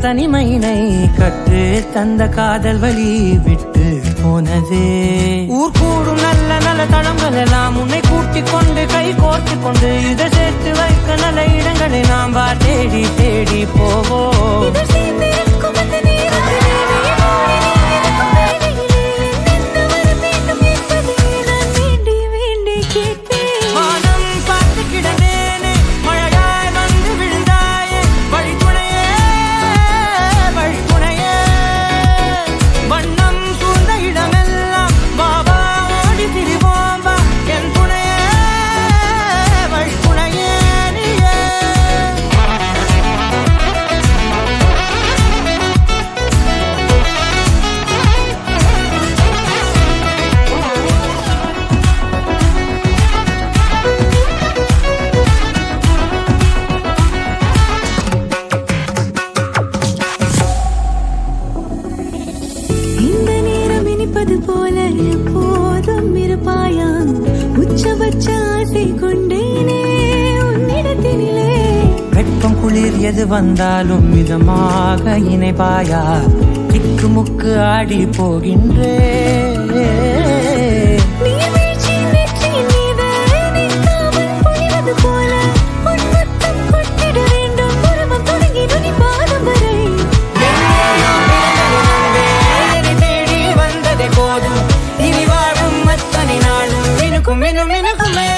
தனிமையினை கற்று தந்த காதல் வழி விட்டு போனதே. ஊர் கூடும் நல்ல நல்ல தளங்கள் எல்லாம் உன்னை கூட்டிக் கொண்டு கை கோர்த்து கொண்டு இதை சேர்த்து வைக்க நல்ல இடங்களை நாம் வா தேடி தேடி போவோம். எது வந்தாலும் மிதமாக இணைப்பாயா திக்கு முக்கு ஆடி போகின்றே. தேடி வந்ததே போதும் இனி வாழும் அத்தனை நாளும் மினுக்கும் மினும் மினுக்குமே.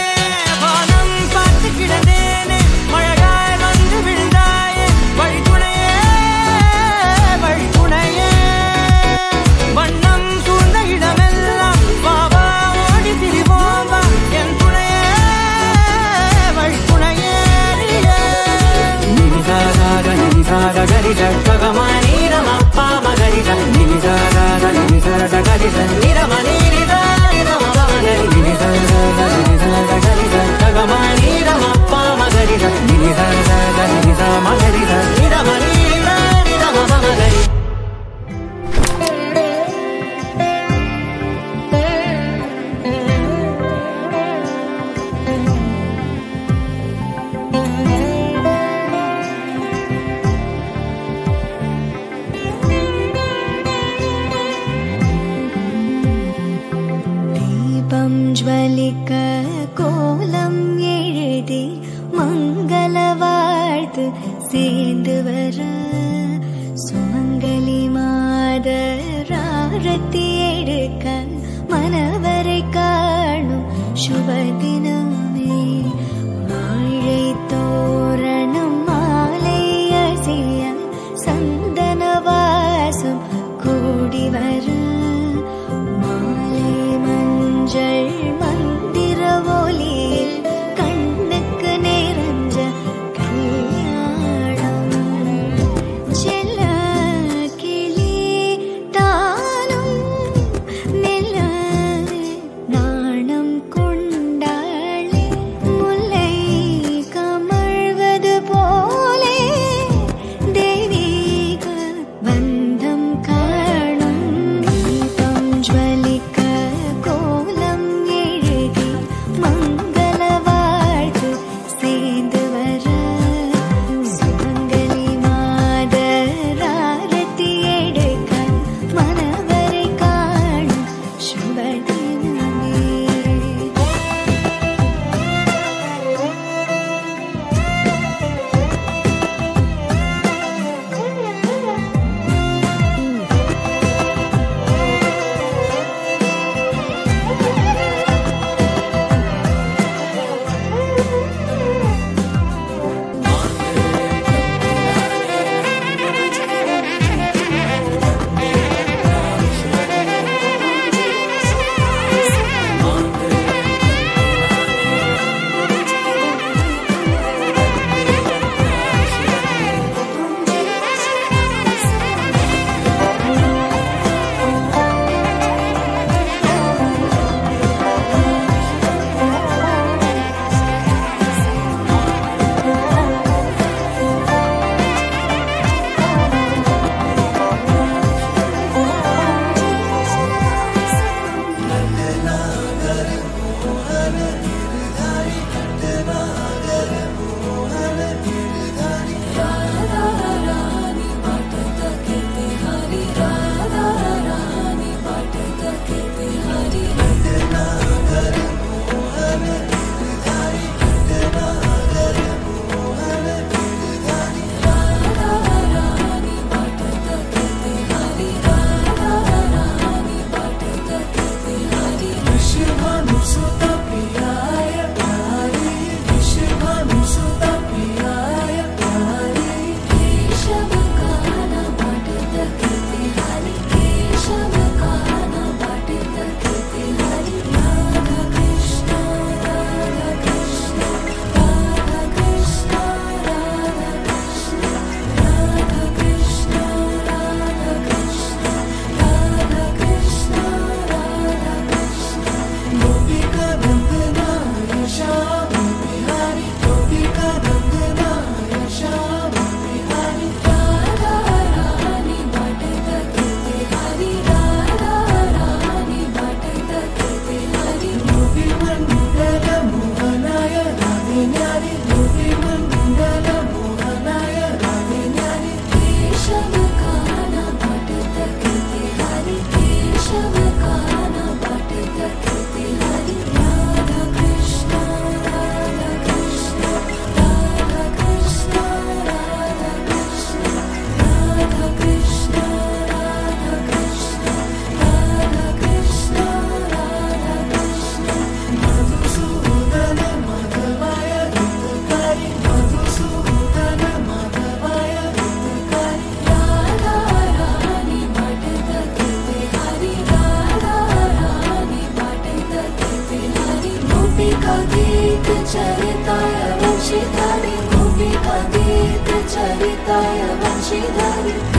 வானம் பார்த்து கிடந்தேனே மழையாய் வந்து விழுந்தாயே வழித்துணையே வழித்துணையே. வண்ணம் சூழ்ந்த இடமெல்லாம் வாவா ஓடி திரிவோம் வா என் துணையே வழித்துணையே. நினிசாக நினிசாக கரித ககமானி ரமப்பா மகரித நினிசாக நினிசாக கரித நிரமணி நித நிரம மகரி நினிசாக நினிசாக கரித ககமானி ரமப்பா மகரித நினிசாக நினிசா மகரித நிரமணி நித நிரம மகரி. ஆரத்தி எடுக்க மனவரை காணும் சுபதினமே வாழை தோரணம் மாலை அசைய சந்தன வாசம் கூடி வர மாலை மஞ்சள் மந்திர ஒலியில் கண்ணுக்கு நிறைஞ்ச கல்யாணம் செல்ல கிளி தானும் மெல்ல நாணம் கொண்டாளே முல்லை கமழ்வது போலே தெய்வீக பந்தம் காணும் தீபம் ஜ்வலிக்க கோலம் எழுதி மங்கள வாழ்த்து சேர்ந்து வர சுமங்கலி மாதர் ஆரத்தி எடுக்க மனவரை காணும் சுபதினமே चरिताय वंशीधारी गोपिका गीत चरिताय वंशीधारी